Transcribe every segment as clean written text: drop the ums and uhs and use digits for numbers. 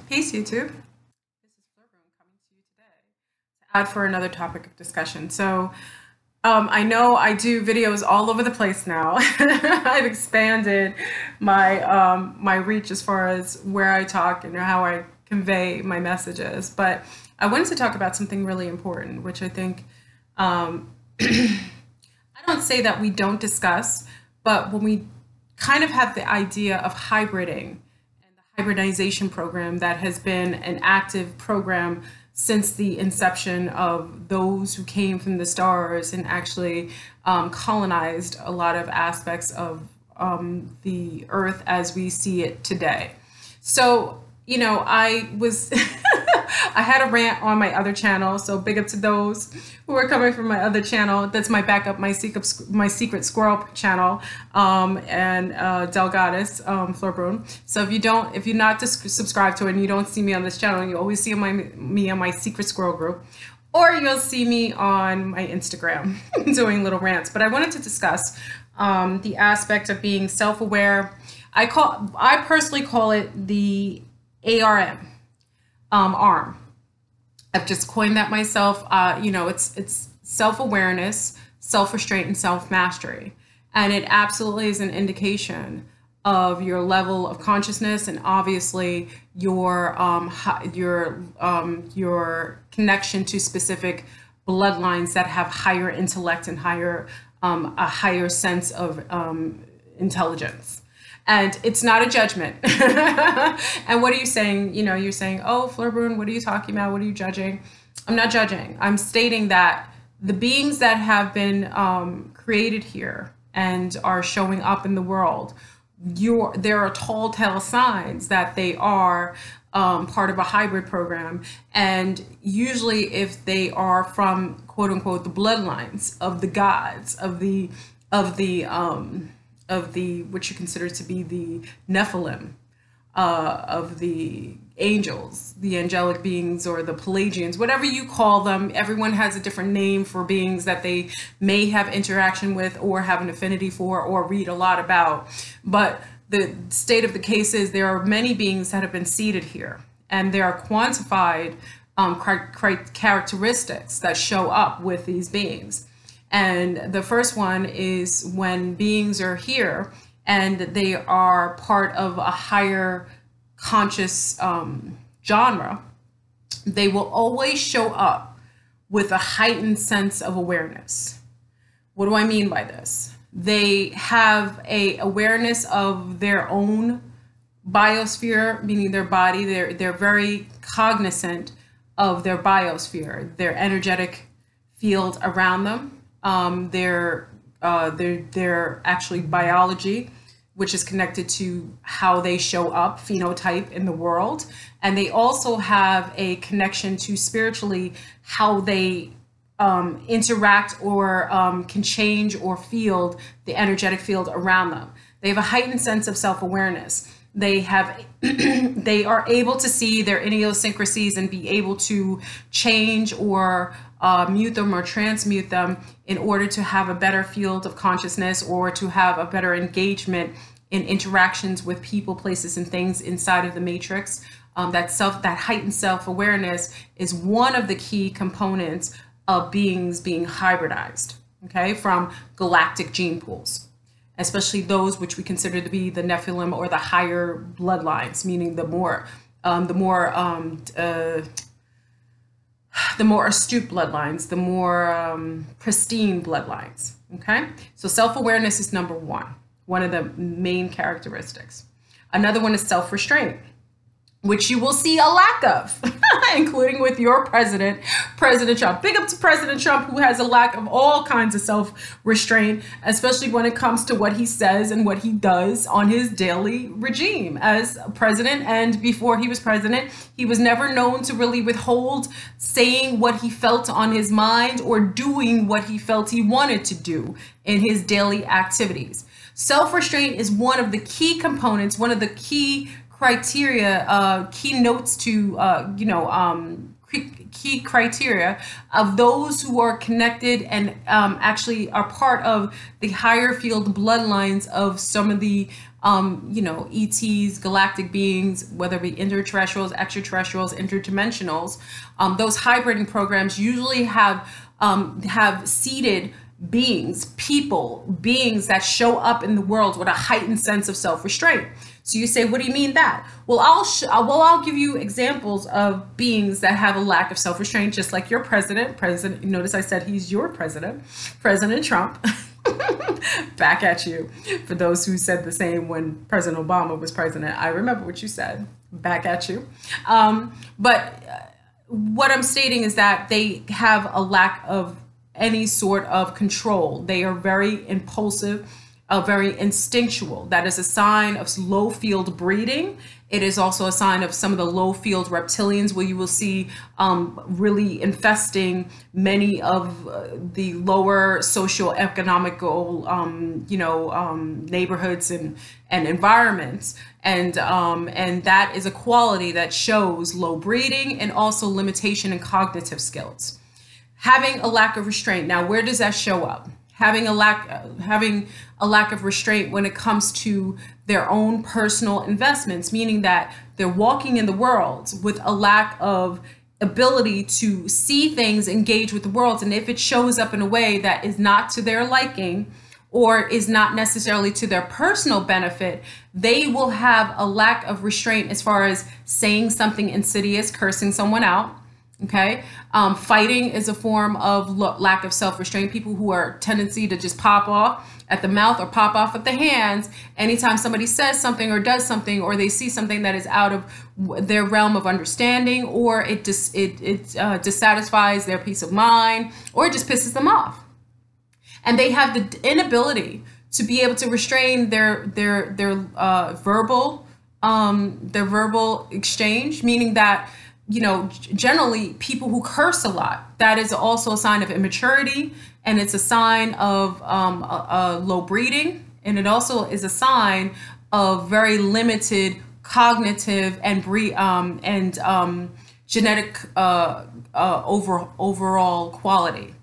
Peace, YouTube. This is Flurboom coming to you today to add for another topic of discussion. I know I do videos all over the place now. I've expanded my reach as far as where I talk and how I convey my messages. But I wanted to talk about something really important, which I think I don't say that we don't discuss, but when we kind of have the idea of hybriding and the hybridization program that has been an active program since the inception of those who came from the stars and actually colonized a lot of aspects of the earth as we see it today. So, I was I had a rant on my other channel, so big up to those who are coming from my other channel. That's my backup, my secret squirrel channel, and Delgadis, Flurboom. So if you're not subscribed to it and you don't see me on this channel, you always see me on my secret squirrel group, or you'll see me on my Instagram doing little rants. But I wanted to discuss the aspect of being self-aware. I personally call it the ARM. ARM. I've just coined that myself. It's self-awareness, self-restraint, and self-mastery, and it absolutely is an indication of your level of consciousness and obviously your connection to specific bloodlines that have higher intellect and a higher sense of intelligence. And it's not a judgment. And what are you saying? You're saying, oh, Flurboom, what are you talking about? What are you judging? I'm not judging. I'm stating that the beings that have been created here and are showing up in the world, there are telltale signs that they are part of a hybrid program. And usually if they are from, quote unquote, the bloodlines of the gods, of the what you consider to be the Nephilim, of the angels, the angelic beings, or the Pelagians, whatever you call them. Everyone has a different name for beings that they may have interaction with or have an affinity for or read a lot about. But the state of the case is there are many beings that have been seated here, and there are quantified characteristics that show up with these beings. And the first one is when beings are here and they are part of a higher conscious genre, they will always show up with a heightened sense of awareness. What do I mean by this? They have a awareness of their own biosphere, meaning their body. They're very cognizant of their biosphere, their energetic field around them. Their actually biology, which is connected to how they show up, phenotype in the world. And they also have a connection to spiritually how they interact or can change or feel the energetic field around them. They have a heightened sense of self-awareness. They are able to see their idiosyncrasies and be able to change or mute them or transmute them in order to have a better field of consciousness or to have a better engagement in interactions with people, places, and things inside of the matrix. That heightened self-awareness is one of the key components of beings being hybridized, okay, from galactic gene pools, especially those which we consider to be the Nephilim or the higher bloodlines, meaning the more astute bloodlines, the more pristine bloodlines. Okay, so self-awareness is number one of the main characteristics. Another one is self-restraint, which you will see a lack of, including with your President Trump. Big up to President Trump, who has a lack of all kinds of self-restraint, especially when it comes to what he says and what he does on his daily regime as president. And before he was president, he was never known to really withhold saying what he felt on his mind or doing what he felt he wanted to do in his daily activities. Self-restraint is one of the key components, one of the key criteria, key notes to, key criteria of those who are connected and actually are part of the higher field bloodlines of some of the you know, ETs, galactic beings, whether it be interterrestrials, extraterrestrials, interdimensionals. Those hybriding programs usually have seeded beings, beings that show up in the world with a heightened sense of self-restraint. So you say, what do you mean that? Well, I'll give you examples of beings that have a lack of self-restraint, just like your president. Notice I said he's your president, President Trump. Back at you. For those who said the same when President Obama was president, I remember what you said. Back at you. But what I'm stating is that they have a lack of any sort of control. They are very impulsive, very instinctual. That is a sign of low field breeding. It is also a sign of some of the low field reptilians, where you will see really infesting many of the lower socioeconomical, neighborhoods and environments. And that is a quality that shows low breeding and also limitation in cognitive skills. Having a lack of restraint. Now, where does that show up? Having a lack of restraint when it comes to their own personal investments, meaning that they're walking in the world with a lack of ability to see things, engage with the world. And if it shows up in a way that is not to their liking or is not necessarily to their personal benefit, they will have a lack of restraint as far as saying something insidious, cursing someone out. Okay. Fighting is a form of lack of self-restraint. People who are tendency to just pop off at the mouth or pop off at the hands anytime somebody says something or does something, or they see something that is out of their realm of understanding, or it dissatisfies their peace of mind, or it just pisses them off. And they have the inability to be able to restrain their verbal exchange, meaning that, you know, generally people who curse a lot, that is also a sign of immaturity, and it's a sign of low breeding, and it also is a sign of very limited cognitive and genetic overall quality.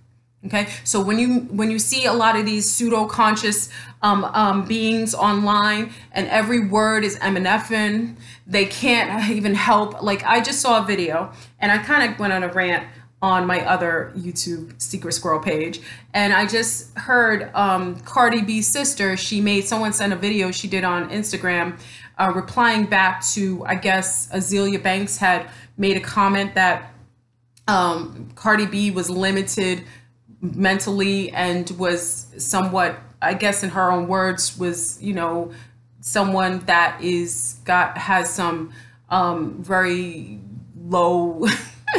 Okay, so when you see a lot of these pseudo-conscious beings online, and every word is MNFing, they can't even help. Like, I just saw a video, and I kind of went on a rant on my other YouTube Secret Squirrel page, and I just heard Cardi B's sister. Someone sent a video she did on Instagram, replying back to, I guess, Azealia Banks had made a comment that Cardi B was limited mentally and was somewhat, I guess in her own words, was, you know, someone that has some very low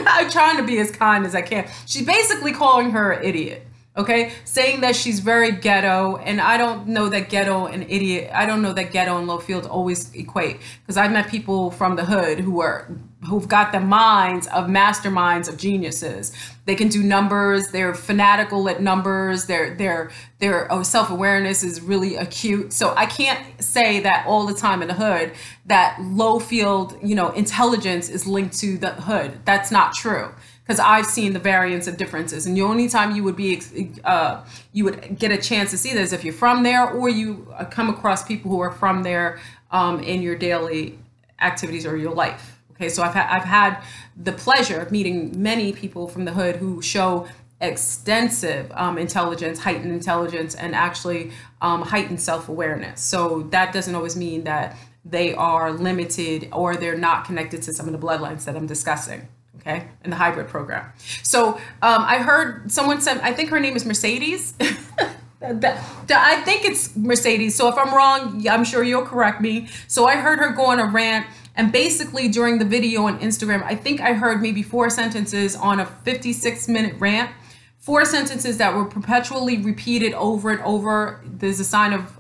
I'm trying to be as kind as I can. She's basically calling her an idiot, okay? Saying that she's very ghetto, and I don't know that ghetto and idiot, I don't know that ghetto and low field always equate, because I've met people from the hood who've got the minds of masterminds of geniuses. They can do numbers, they're fanatical at numbers, their self-awareness is really acute. So I can't say that all the time in the hood that low field, you know, intelligence is linked to the hood. That's not true, because I've seen the variance of differences. And the only time you would get a chance to see this if you're from there, or you come across people who are from there in your daily activities or your life. Okay, so I've had the pleasure of meeting many people from the hood who show extensive intelligence, heightened intelligence, and actually heightened self-awareness. So that doesn't always mean that they are limited or they're not connected to some of the bloodlines that I'm discussing, okay, in the hybrid program. So I heard someone said, I think her name is Mercedes. I think it's Mercedes. So if I'm wrong, I'm sure you'll correct me. So I heard her go on a rant. And basically during the video on Instagram, I think I heard maybe 4 sentences on a 56-minute rant, 4 sentences that were perpetually repeated over and over. There's a sign of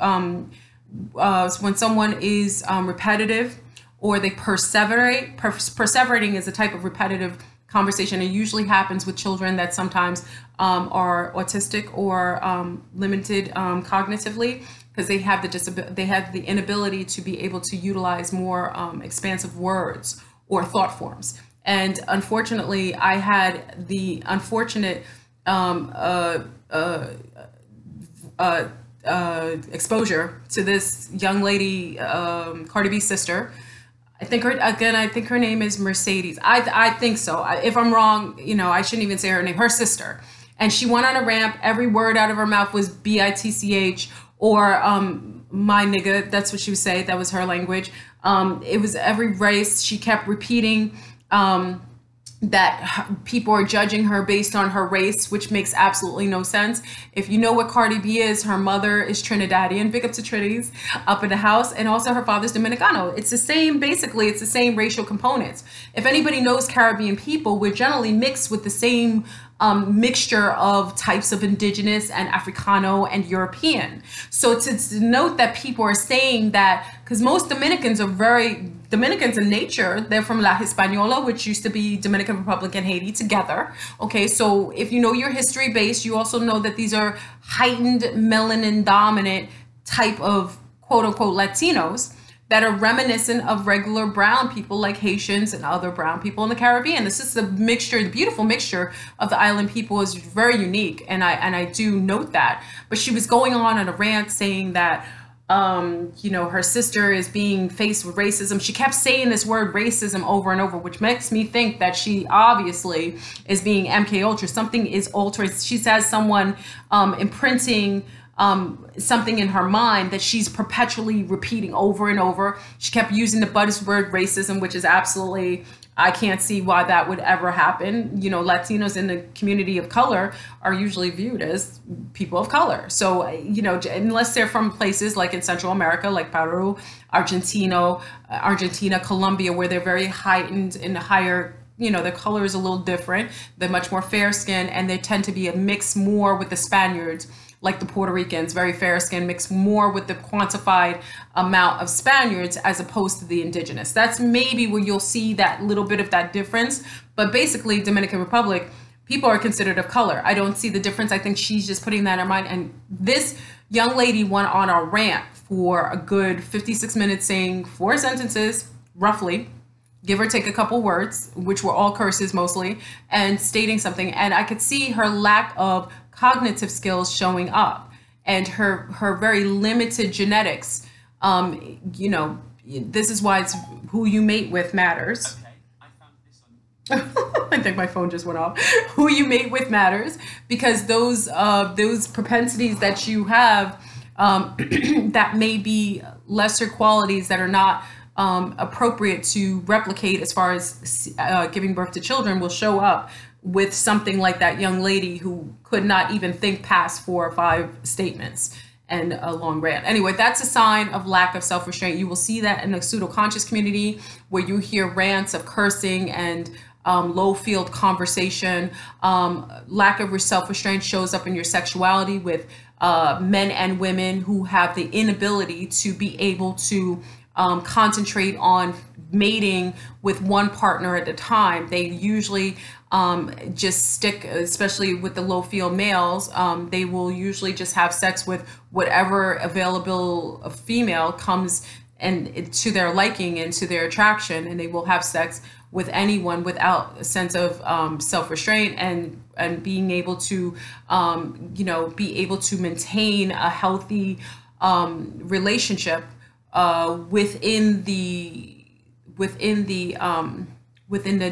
when someone is repetitive, or they perseverate. Perseverating is a type of repetitive conversation. It usually happens with children that sometimes are autistic or limited cognitively, because they have the inability to be able to utilize more expansive words or thought forms. And unfortunately, I had the unfortunate exposure to this young lady, Cardi B's sister. I think her name is Mercedes. I think so. If I'm wrong, I shouldn't even say her name. Her sister, and she went on a ramp. Every word out of her mouth was bitch or my nigga. That's what she would say. That was her language. It was every race. She kept repeating that people are judging her based on her race, which makes absolutely no sense. If you know what Cardi B is, her mother is Trinidadian, big up to Trinidadies up in the house, and also her father's Dominicano. It's the same, basically, it's the same racial components. If anybody knows Caribbean people, we're generally mixed with the same mixture of types of indigenous and Africano and European. So to note that people are saying that, because most Dominicans in nature, they're from La Hispaniola, which used to be Dominican Republic and Haiti together. Okay, so if you know your history base, you also know that these are heightened melanin dominant type of quote unquote Latinos that are reminiscent of regular brown people like Haitians and other brown people in the Caribbean. This is the mixture, the beautiful mixture of the island people is very unique, and I do note that. But she was going on a rant saying that her sister is being faced with racism. She kept saying this word racism over and over, which makes me think that she obviously is being MK Ultra. Something is altered. She says someone imprinting something in her mind that she's perpetually repeating over and over. She kept using the buzzword racism, which is absolutely, I can't see why that would ever happen. Latinos in the community of color are usually viewed as people of color. So, unless they're from places like in Central America, like Peru, Argentina, Colombia, where they're very heightened and higher, their color is a little different. They're much more fair skinned, and they tend to be a mix more with the Spaniards, like the Puerto Ricans, very fair skinned, mixed more with the quantified amount of Spaniards as opposed to the indigenous. That's maybe where you'll see that little bit of that difference. But basically, Dominican Republic, people are considered of color. I don't see the difference. I think she's just putting that in her mind. And this young lady went on a rant for a good 56 minutes saying 4 sentences, roughly, give or take a couple words, which were all curses mostly, and stating something. And I could see her lack of cognitive skills showing up, and her very limited genetics. This is why it's who you mate with matters. Okay, I found this on. I think my phone just went off. Who you mate with matters, because those propensities that you have that may be lesser qualities that are not appropriate to replicate as far as giving birth to children will show up with something like that young lady who could not even think past 4 or 5 statements and a long rant. Anyway, that's a sign of lack of self-restraint. You will see that in the pseudo-conscious community, where you hear rants of cursing and low-field conversation. Lack of self-restraint shows up in your sexuality with men and women who have the inability to be able to concentrate on mating with one partner at a time. They usually just stick, especially with the low field males, they will usually just have sex with whatever available female comes and to their liking and to their attraction, and they will have sex with anyone without a sense of self-restraint and being able to be able to maintain a healthy relationship within the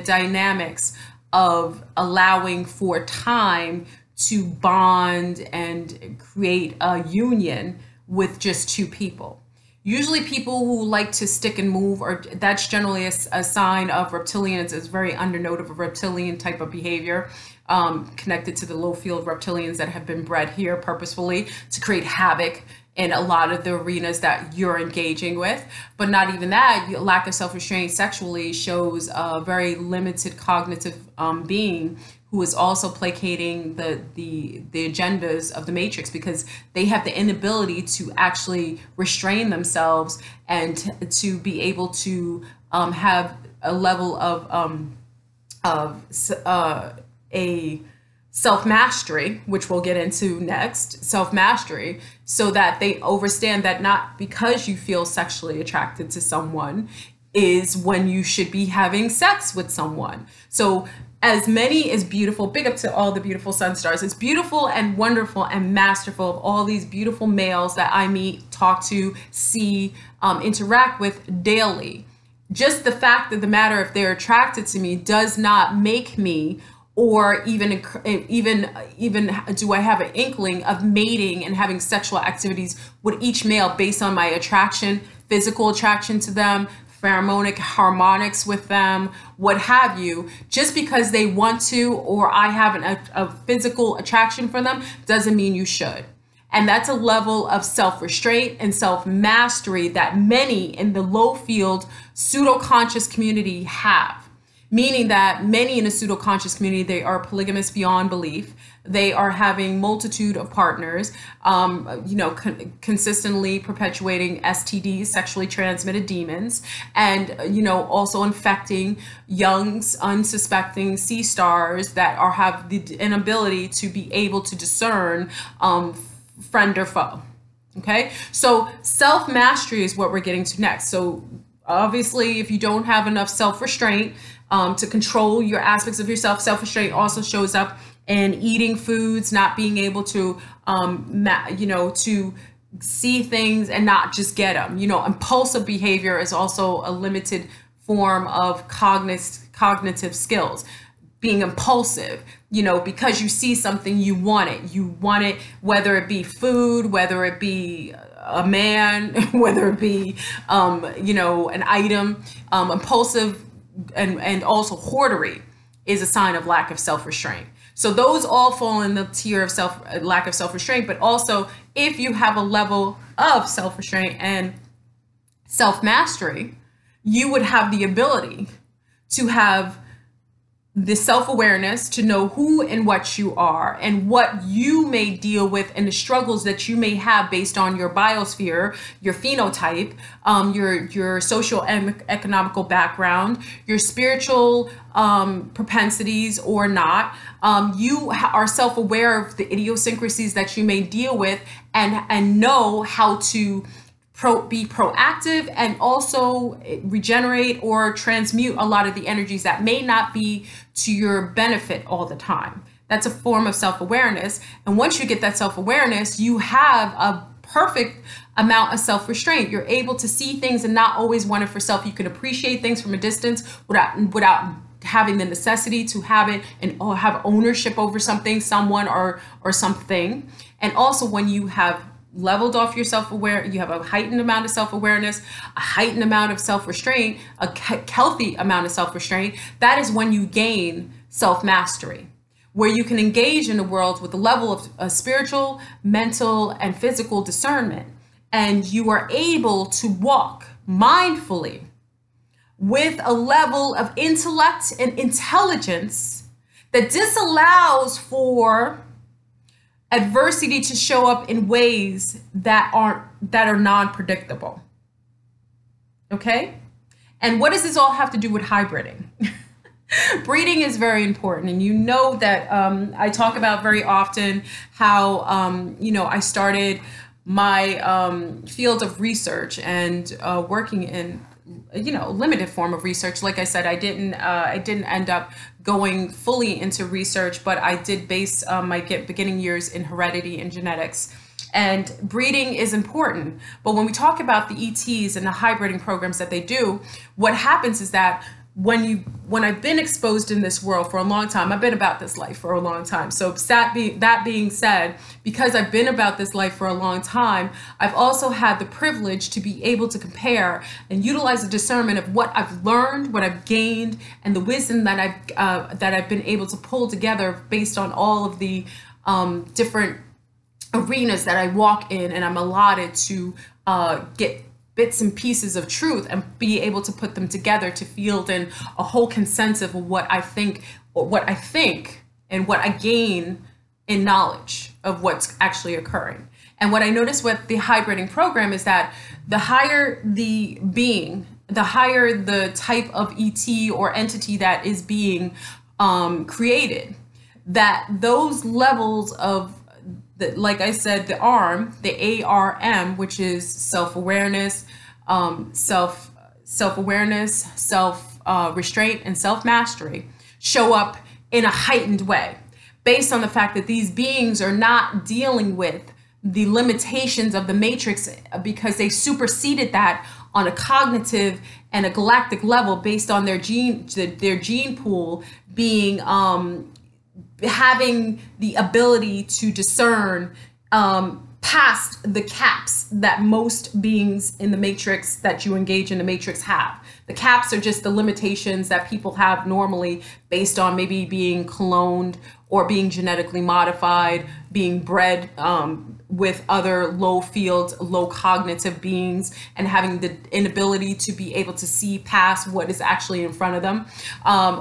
dynamics of allowing for time to bond and create a union with just 2 people. Usually people who like to stick and move, or that's generally a sign of reptilians. It's very undernote of a reptilian type of behavior, connected to the low field reptilians that have been bred here purposefully to create havoc in a lot of the arenas that you're engaging with. But not even that, lack of self-restraint sexually shows a very limited cognitive being who is also placating the agendas of the matrix, because they have the inability to actually restrain themselves and to be able to have a level of a self-mastery, which we'll get into next, self-mastery, so that they understand that not because you feel sexually attracted to someone is when you should be having sex with someone. So As many is beautiful. Big up to all the beautiful sun stars. It's beautiful and wonderful and masterful of all these beautiful males that I meet, talk to, see, interact with daily. Just the fact of the matter, if they're attracted to me, does not make me, or even do I have an inkling of mating and having sexual activities with each male based on my attraction, physical attraction to them, pheromonic harmonics with them, what have you. Just because they want to, or I have a physical attraction for them, doesn't mean you should. And that's a level of self-restraint and self-mastery that many in the low field pseudo-conscious community have. Meaning that many in a pseudo-conscious community, they are polygamous beyond belief. They are having multitude of partners, consistently perpetuating STDs, sexually transmitted demons, and, also infecting young, unsuspecting sea stars that have the inability to be able to discern friend or foe. Okay, so self-mastery is what we're getting to next. So obviously, if you don't have enough self-restraint to control your aspects of yourself, self-restraint also shows up in eating foods, not being able to, to see things and not just get them. Impulsive behavior is also a limited form of cognitive skills. Being impulsive, because you see something, you want it, whether it be food, whether it be a man, whether it be, an item. Impulsive and also hoardery is a sign of lack of self-restraint. So those all fall in the tier of lack of self-restraint, but also if you have a level of self-restraint and self-mastery, you would have the ability to have the self-awareness to know who and what you are and what you may deal with and the struggles that you may have based on your biosphere, your phenotype, your social and economical background, your spiritual propensities or not. You are self-aware of the idiosyncrasies that you may deal with and know how to be proactive and also regenerate or transmute a lot of the energies that may not be to your benefit all the time. That's a form of self-awareness. And once you get that self-awareness, you have a perfect amount of self-restraint. You're able to see things and not always want it for self. You can appreciate things from a distance without having the necessity to have it and have ownership over something, someone, or something. And also when you have leveled off your self-aware, you have a heightened amount of self-awareness, a heightened amount of self-restraint, a healthy amount of self-restraint, that is when you gain self-mastery, where you can engage in the world with a level of spiritual, mental, and physical discernment. And you are able to walk mindfully with a level of intellect and intelligence that disallows for adversity to show up in ways that are non-predictable. Okay? And what does this all have to do with hybriding? Breeding is very important, and that I talk about very often how I started my field of research and working in limited form of research. Like I said, I didn't end up going fully into research, but I did base my beginning years in heredity and genetics. And breeding is important. But when we talk about the ETs and the hybriding programs that they do, what happens is that when I've been exposed in this world for a long time, I've been about this life for a long time. So that being said, because I've been about this life for a long time, I've also had the privilege to be able to compare and utilize the discernment of what I've learned, what I've gained, and the wisdom that I've been able to pull together based on all of the different arenas that I walk in, and I'm allotted to get bits and pieces of truth and be able to put them together to field in a whole consensus of what I think and what I gain in knowledge of what's actually occurring. And what I noticed with the hybriding program is that the higher the being, the higher the type of ET or entity that is being created, that those levels of like I said, the ARM, which is self-awareness, self-awareness, self-restraint, and self-mastery, show up in a heightened way, based on the fact that these beings are not dealing with the limitations of the matrix, because they superseded that on a cognitive and a galactic level based on their gene pool being having the ability to discern past the caps that most beings in the matrix that you engage in the matrix have. The caps are just the limitations that people have normally based on maybe being cloned or being genetically modified, being bred with other low field, low cognitive beings, and having the inability to be able to see past what is actually in front of them,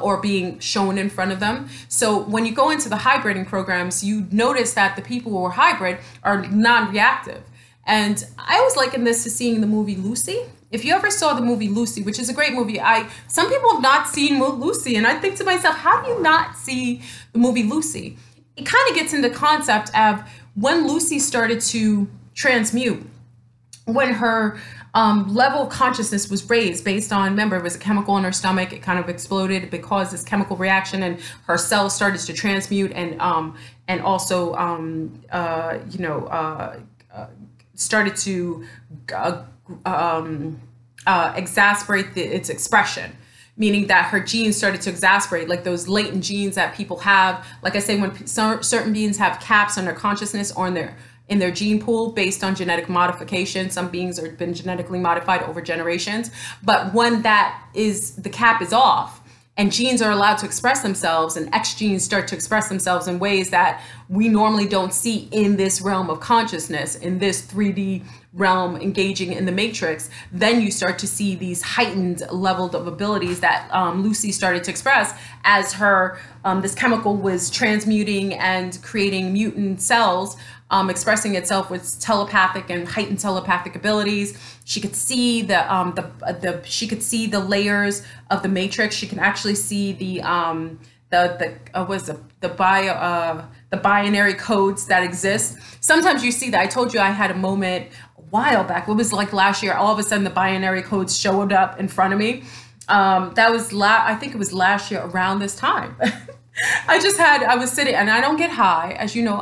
or being shown in front of them. So when you go into the hybriding programs, you notice that the people who are hybrid are non-reactive. And I always liken this to seeing the movie Lucy. If you ever saw the movie Lucy, which is a great movie, some people have not seen Lucy, and I think to myself, how do you not see the movie Lucy? It kind of gets into the concept of when Lucy started to transmute, when her level of consciousness was raised based on, remember, it was a chemical in her stomach, it kind of exploded, it caused this chemical reaction, and her cells started to transmute and also started to exacerbate its expression, meaning that her genes started to exacerbate, like those latent genes that people have. Like I say, when certain beings have caps on their consciousness or in their gene pool based on genetic modification. Some beings have been genetically modified over generations, but when the cap is off and genes are allowed to express themselves, and X genes start to express themselves in ways that we normally don't see in this realm of consciousness, in this 3D realm engaging in the matrix, then you start to see these heightened levels of abilities that Lucy started to express as her this chemical was transmuting and creating mutant cells, expressing itself with telepathic and heightened telepathic abilities. She could see she could see the layers of the matrix. She can actually see the binary codes that exist. Sometimes you see that. I told you I had a moment a while back. It was like last year. All of a sudden, the binary codes showed up in front of me. That was I think it was last year around this time. I was sitting, and I don't get high, as you know.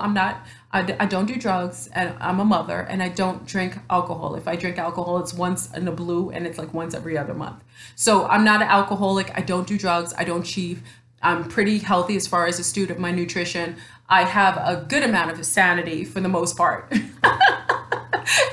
I don't do drugs, and I'm a mother, and I don't drink alcohol. If I drink alcohol, it's once in a blue, and it's like once every other month. So I'm not an alcoholic. I don't do drugs. I don't cheat. I'm pretty healthy as far as a student of my nutrition. I have a good amount of sanity for the most part.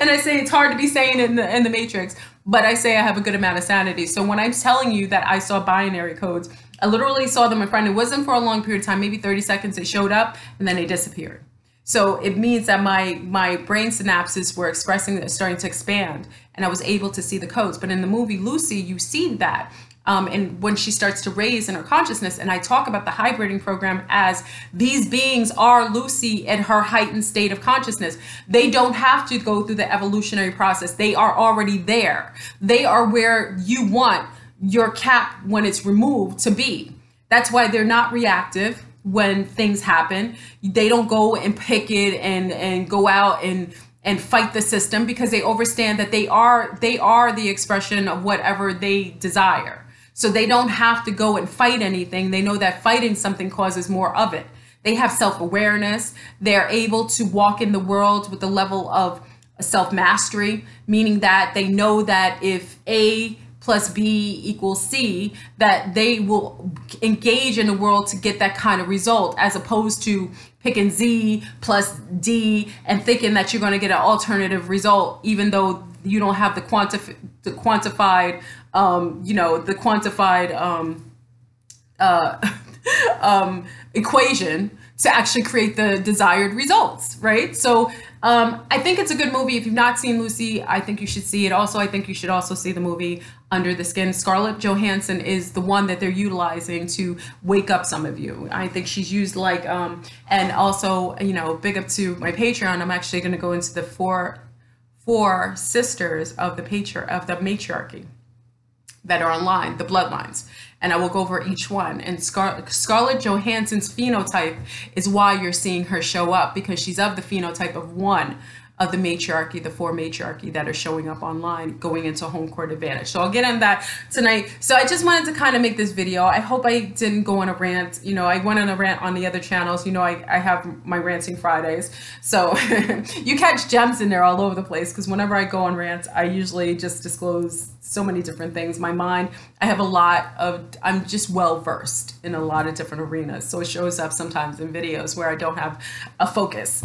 And I say it's hard to be sane in the matrix, but I say I have a good amount of sanity. So when I'm telling you that I saw binary codes, I literally saw them in front. It wasn't for a long period of time, maybe 30 seconds. They showed up and then they disappeared. So it means that my brain synapses were starting to expand, and I was able to see the codes. But in the movie Lucy, you see that. And when she starts to raise in her consciousness, and I talk about the hybriding program as these beings are Lucy in her heightened state of consciousness. They don't have to go through the evolutionary process. They are already there. They are where you want your cap when it's removed to be. That's why they're not reactive when things happen. They don't go and pick it and go out and fight the system, because they understand that they are the expression of whatever they desire. So they don't have to go and fight anything. They know that fighting something causes more of it. They have self-awareness. They're able to walk in the world with a level of self-mastery, meaning that they know that if A plus B equals C, that they will engage in the world to get that kind of result, as opposed to picking Z plus D and thinking that you're going to get an alternative result, even though you don't have the quantified equation to actually create the desired results, right? So I think it's a good movie. If you've not seen Lucy, I think you should see it. Also, I think you should also see the movie Under the Skin. Scarlett Johansson is the one that they're utilizing to wake up some of you. I think she's used like, and also, big up to my Patreon. I'm actually going to go into the four sisters of the matriarchy that are online, the bloodlines, and I will go over each one. And Scarlett Johansson's phenotype is why you're seeing her show up, because she's of the phenotype of one of the matriarchy, the four matriarchy that are showing up online going into home court advantage. So I'll get into that tonight. So I just wanted to kind of make this video. I hope I didn't go on a rant. You know, I went on a rant on the other channels. You know, I have my ranting Fridays. So you catch gems in there all over the place, because whenever I go on rants, I usually just disclose so many different things. My mind, I have a lot of, I'm just well versed in a lot of different arenas. So it shows up sometimes in videos where I don't have a focus.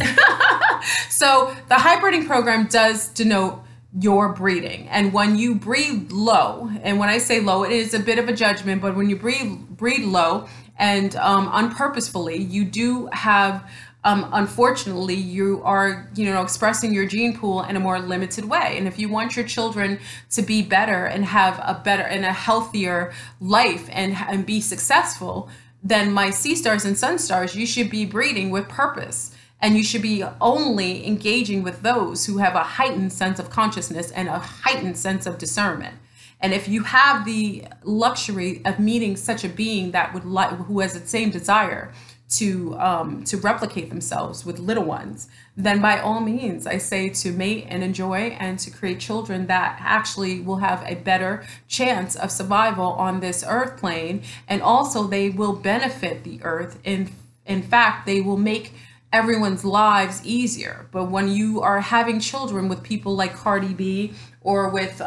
So the hybriding program does denote your breeding. And when you breed low, and when I say low, it is a bit of a judgment, but when you breed low and unpurposefully, you do have, unfortunately, you are, you know, expressing your gene pool in a more limited way. And if you want your children to be better and have a better and a healthier life and be successful, then my sea stars and sun stars, you should be breeding with purpose. And you should be only engaging with those who have a heightened sense of consciousness and a heightened sense of discernment. And if you have the luxury of meeting such a being that would who has the same desire to replicate themselves with little ones, then by all means, I say to mate and enjoy and to create children that actually will have a better chance of survival on this earth plane. And also they will benefit the earth. In fact, they will make everyone's lives easier. But when you are having children with people like Cardi B or with,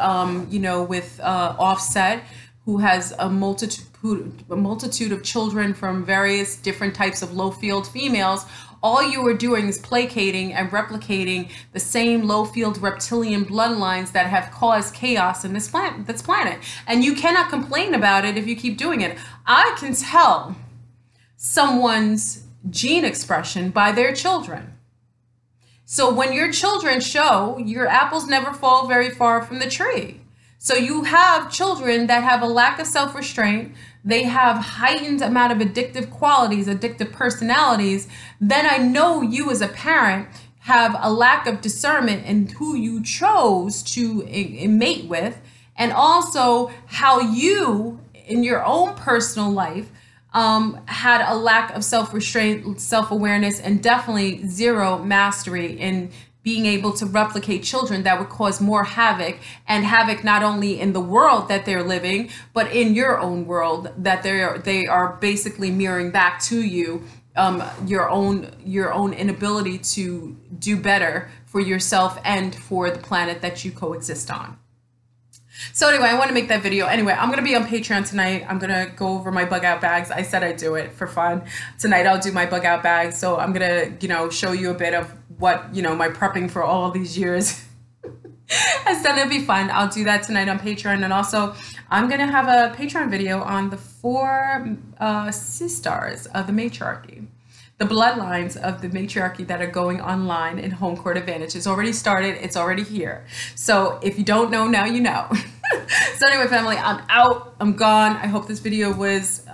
you know, with Offset, who has a multitude of children from various different types of low field females, all you are doing is placating and replicating the same low field reptilian bloodlines that have caused chaos in this planet. And you cannot complain about it if you keep doing it. I can tell someone's gene expression by their children. So when your children show, your apples never fall very far from the tree. So you have children that have a lack of self-restraint, they have heightened amount of addictive qualities, addictive personalities, then I know you as a parent have a lack of discernment in who you chose to mate with, and also how you, in your own personal life, had a lack of self-restraint, self-awareness, and definitely zero mastery in being able to replicate children that would cause more havoc, and havoc not only in the world that they're living, but in your own world that they are basically mirroring back to you, your own inability to do better for yourself and for the planet that you coexist on. So anyway, I want to make that video. Anyway, I'm going to be on Patreon tonight. I'm going to go over my bug out bags. I said I'd do it for fun. Tonight I'll do my bug out bags. So I'm going to, you know, show you a bit of what, you know, my prepping for all these years has done. It'll be fun. I'll do that tonight on Patreon. And also I'm going to have a Patreon video on the four sisters of the matriarchy. The bloodlines of the matriarchy that are going online in home court advantage. It's already started. It's already here. So if you don't know, now you know. So anyway, family, I'm out. I'm gone. I hope this video was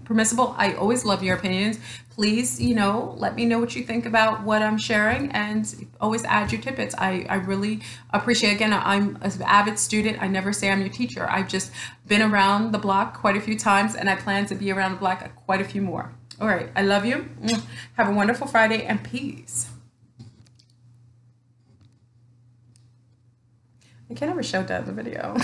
permissible. I always love your opinions. Please, you know, let me know what you think about what I'm sharing, and always add your tidbits. I really appreciate. Again, I'm an avid student. I never say I'm your teacher. I've just been around the block quite a few times, and I plan to be around the block quite a few more. All right, I love you. Have a wonderful Friday, and peace. I can't ever show that in the video.